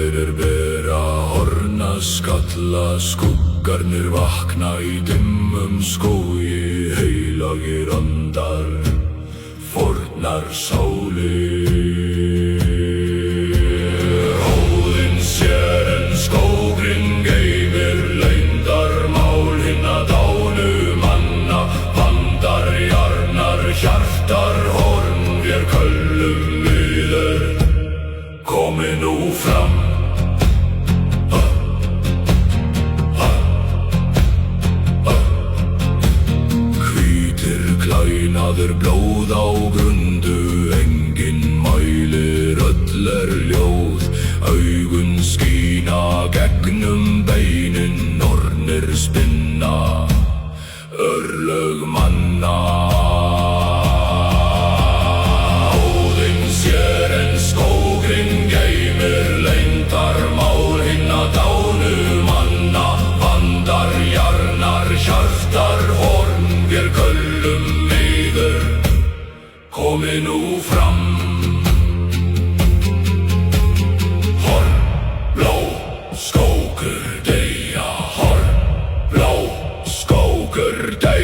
fyrir bera horna skalla, skuggarnir vakna í dimmum skógi, heilagir andar, fornar sálir. Óðinn sér en skóginn geymir leyndarmál hinna dánu manna, vandar, jarnar, hjartar, horn, vér köllum yður, komi nú fram. Hvítir klænaður blóð á grundu, enginn mælir, öll ljóð, augun skína gegnum beinin, nornir spinna, örlög manna. Óðinn sér en skóginn geymir leyndarmál hinna dánu manna, vandar, jarnar, hjartar, horn, vér köllum yður, komi nú fram. Horn, blå, skógur deyja, horn, blå, skógur deyja.